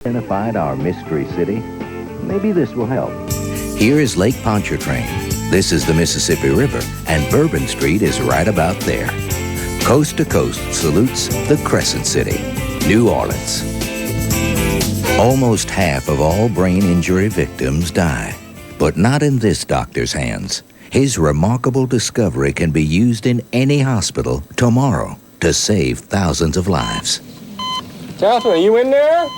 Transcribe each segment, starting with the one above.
Identified our mystery city. Maybe this will help. Here is Lake Pontchartrain. This is the Mississippi River, and Bourbon Street is right about there. Coast to coast salutes the Crescent City, New Orleans. Almost half of all brain injury victims die, but not in this doctor's hands. His remarkable discovery can be used in any hospital tomorrow to save thousands of lives. Catherine, are you in there?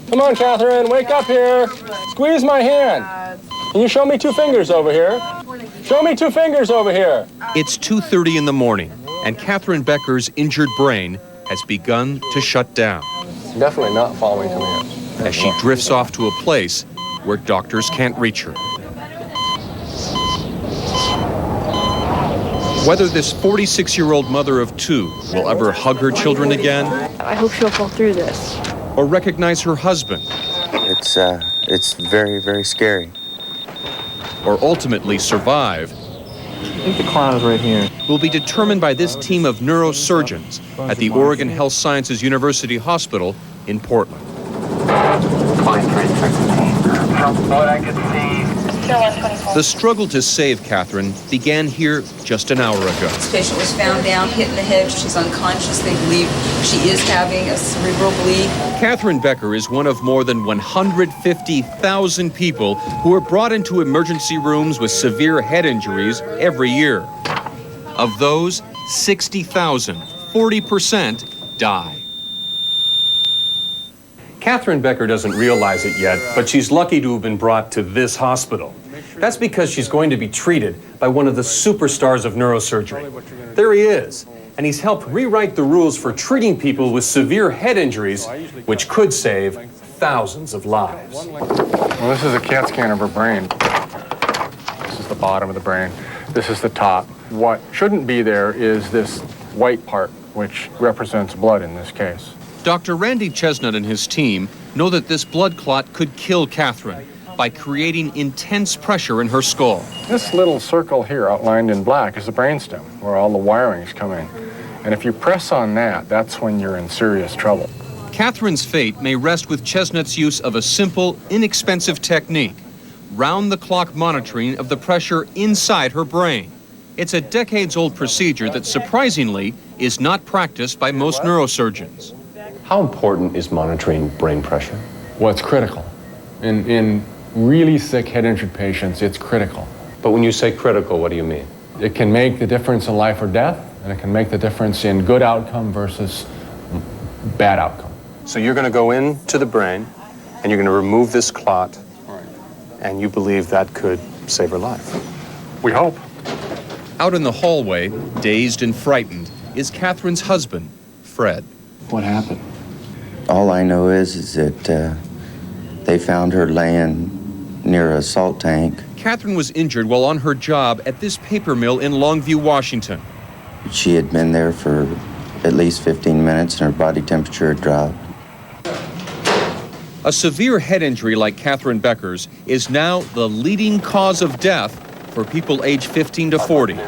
Come on, Catherine, wake up here. Squeeze my hand. Can you show me two fingers over here? Show me two fingers over here. It's 2:30 in the morning, and Catherine Becker's injured brain has begun to shut down. Definitely not following commands. As she drifts off to a place where doctors can't reach her. Whether this 46-year-old mother of two will ever hug her children again, I hope she'll fall through this. or recognize her husband, It's very, very scary. or ultimately survive, I think the cloud is right here. will be determined by this team of neurosurgeons at the Oregon Health Sciences University Hospital in Portland. The struggle to save Catherine began here just an hour ago. This patient was found down, hit in the head. She's unconscious. They believe she is having a cerebral bleed. Catherine Becker is one of more than 150,000 people who are brought into emergency rooms with severe head injuries every year. Of those, 60,000, 40%, die. Catherine Becker doesn't realize it yet, but she's lucky to have been brought to this hospital. That's because she's going to be treated by one of the superstars of neurosurgery. There he is, and he's helped rewrite the rules for treating people with severe head injuries, which could save thousands of lives. Well, this is a CAT scan of her brain. This is the bottom of the brain. This is the top. What shouldn't be there is this white part, which represents blood in this case. Dr. Randy Chestnut and his team know that this blood clot could kill Catherine by creating intense pressure in her skull. This little circle here outlined in black is the brainstem, where all the wiring's coming. And if you press on that, that's when you're in serious trouble. Catherine's fate may rest with Chestnut's use of a simple, inexpensive technique, round-the-clock monitoring of the pressure inside her brain. It's a decades-old procedure that, surprisingly, is not practiced by most neurosurgeons. How important is monitoring brain pressure? Well, it's critical. In really sick head-injured patients, it's critical. But when you say critical, what do you mean? It can make the difference in life or death, and it can make the difference in good outcome versus bad outcome. So you're going to go into the brain, and you're going to remove this clot, and you believe that could save her life? We hope. Out in the hallway, dazed and frightened, is Catherine's husband, Fred. What happened? All I know is that they found her laying near a salt tank. Catherine was injured while on her job at this paper mill in Longview, Washington. She had been there for at least 15 minutes and her body temperature had dropped. A severe head injury like Catherine Becker's is now the leading cause of death for people aged 15 to 40.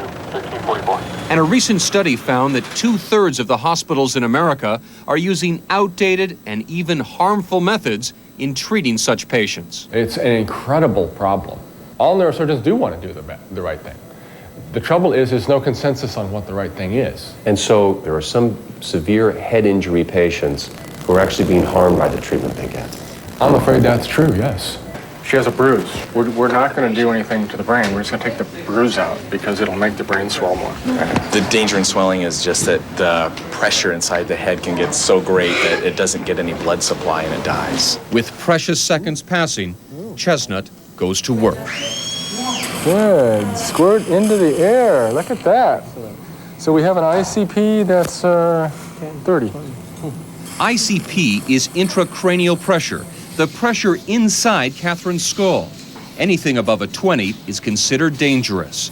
And a recent study found that 2/3 of the hospitals in America are using outdated and even harmful methods in treating such patients. It's an incredible problem. All neurosurgeons do want to do the right thing. The trouble is there's no consensus on what the right thing is. And so there are some severe head injury patients who are actually being harmed by the treatment they get. I'm afraid that's true, yes. She has a bruise. We're not going to do anything to the brain. We're just going to take the bruise out because it'll make the brain swell more. The danger in swelling is just that the pressure inside the head can get so great that it doesn't get any blood supply and it dies. With precious seconds passing, Chestnut goes to work. Good. Squirt into the air. Look at that. So we have an ICP that's 30. ICP is intracranial pressure, the pressure inside Catherine's skull. Anything above a 20 is considered dangerous.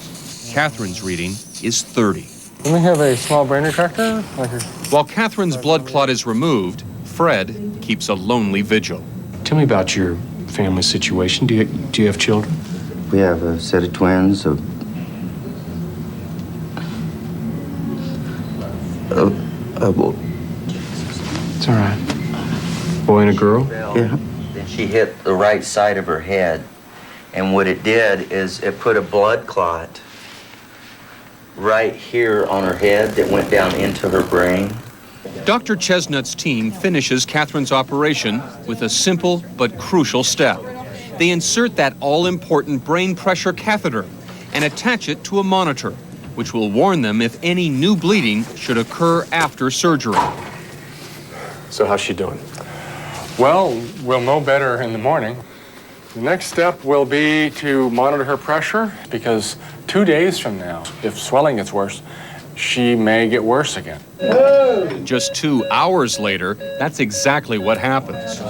Catherine's reading is 30. Can we have a small brain retractor? While Catherine's blood clot is removed, Fred keeps a lonely vigil. Tell me about your family situation. Do you have children? We have a set of twins, It's all right. boy and a girl? Yeah. Then she hit the right side of her head. And what it did is it put a blood clot right here on her head that went down into her brain. Dr. Chestnut's team finishes Catherine's operation with a simple but crucial step. They insert that all-important brain pressure catheter and attach it to a monitor, which will warn them if any new bleeding should occur after surgery. So how's she doing? Well, we'll know better in the morning. The next step will be to monitor her pressure, because 2 days from now, if swelling gets worse, she may get worse again. Just 2 hours later, that's exactly what happens.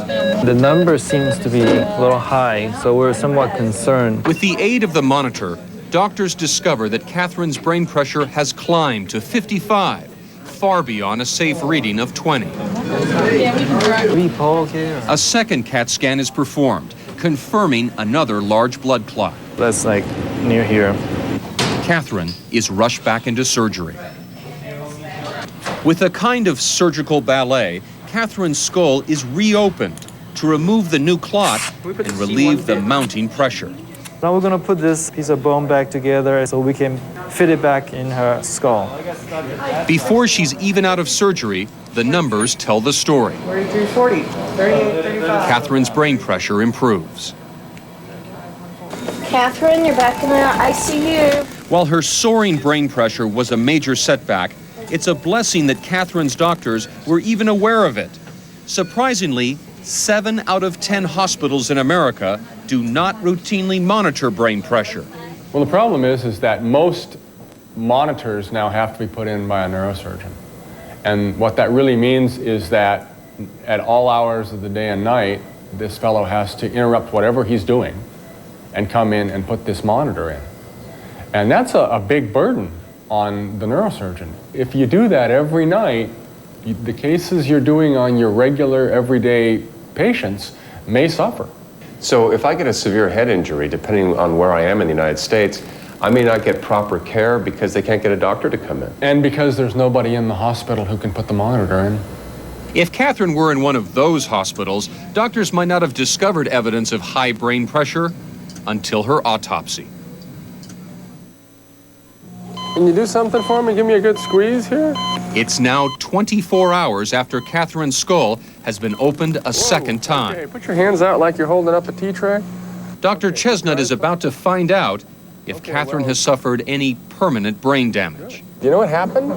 The number seems to be a little high, so we're somewhat concerned. With the aid of the monitor, doctors discover that Catherine's brain pressure has climbed to 55, far beyond a safe reading of 20. A second CAT scan is performed, confirming another large blood clot. That's like near here. Catherine is rushed back into surgery. With a kind of surgical ballet, Catherine's skull is reopened to remove the new clot and relieve the mounting pressure. Now we're going to put this piece of bone back together so we can fit it back in her skull. Before she's even out of surgery, the numbers tell the story. 4340, 3835. Catherine's brain pressure improves. Catherine, you're back in the ICU. While her soaring brain pressure was a major setback, it's a blessing that Catherine's doctors were even aware of it. Surprisingly, 7 out of 10 hospitals in America do not routinely monitor brain pressure. Well, the problem is that most monitors now have to be put in by a neurosurgeon. And what that really means is that at all hours of the day and night, this fellow has to interrupt whatever he's doing and come in and put this monitor in. And that's a big burden on the neurosurgeon. If you do that every night, the cases you're doing on your regular, everyday patients may suffer. So if I get a severe head injury, depending on where I am in the United States, I may not get proper care because they can't get a doctor to come in. And because there's nobody in the hospital who can put the monitor in. If Catherine were in one of those hospitals, doctors might not have discovered evidence of high brain pressure until her autopsy. Can you do something for me? Give me a good squeeze here? It's now 24 hours after Catherine's skull has been opened a second time. Okay, put your hands out like you're holding up a tea tray. Dr. Chestnut is about to find out if Catherine has suffered any permanent brain damage. Do you know what happened?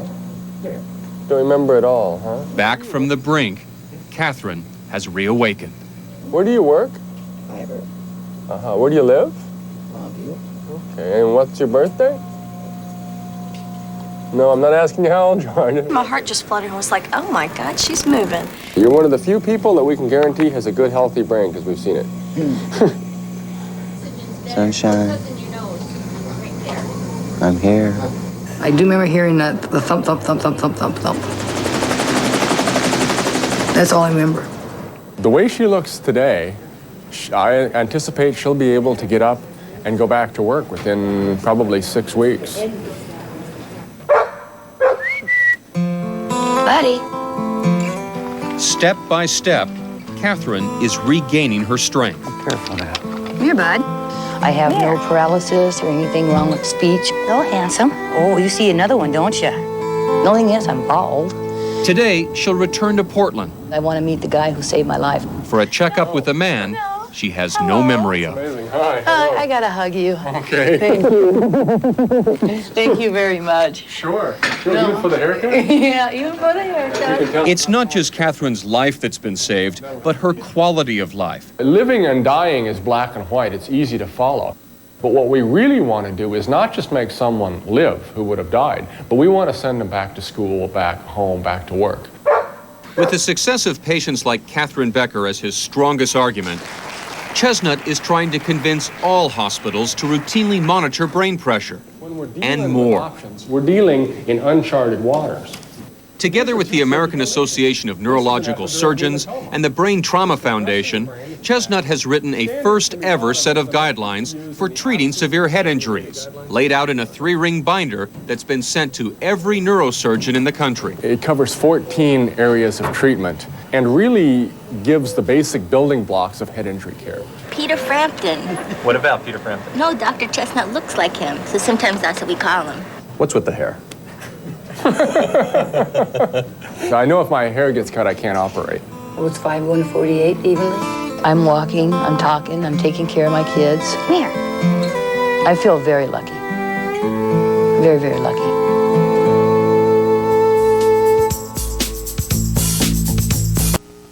Don't remember at all, huh? Back from the brink, Catherine has reawakened. Where do you work? Fiverr. Uh-huh. Where do you live? Longview. Okay, and what's your birthday? No, I'm not asking you how old you are. My heart just fluttered and was like, oh my God, she's moving. You're one of the few people that we can guarantee has a good, healthy brain because we've seen it. Sunshine. I'm here. I do remember hearing the thump, thump, thump, thump, thump, thump, thump. That's all I remember. The way she looks today, I anticipate she'll be able to get up and go back to work within probably 6 weeks. Buddy. Step by step, Catherine is regaining her strength. Careful now. Here, bud. I have no paralysis or anything wrong with speech. Oh, handsome. Oh, you see another one, don't you? The only thing is, I'm bald. Today, she'll return to Portland I want to meet the guy who saved my life. for a checkup with a man she has no memory of. Amazing. Hi. I gotta hug you. Okay. Thank you. Thank you very much. Sure. Even for the haircut? Yeah, even for the haircut. It's not just Catherine's life that's been saved, but her quality of life. Living and dying is black and white. It's easy to follow. But what we really want to do is not just make someone live who would have died, but we want to send them back to school, back home, back to work. With the success of patients like Catherine Becker as his strongest argument, Chestnut is trying to convince all hospitals to routinely monitor brain pressure When we're dealing and with more. options, we're dealing in uncharted waters. Together with the American Association of Neurological Surgeons and the Brain Trauma Foundation, Chestnut has written a first-ever set of guidelines for treating severe head injuries, laid out in a 3-ring binder that's been sent to every neurosurgeon in the country. It covers 14 areas of treatment and really gives the basic building blocks of head injury care. Peter Frampton. What about Peter Frampton? No, Dr. Chestnut looks like him, so sometimes that's what we call him. What's with the hair? I know if my hair gets cut, I can't operate. Oh, it's 5-1 to 48 evenly? I'm walking, I'm talking, I'm taking care of my kids. Come here. I feel very lucky. Very, very lucky.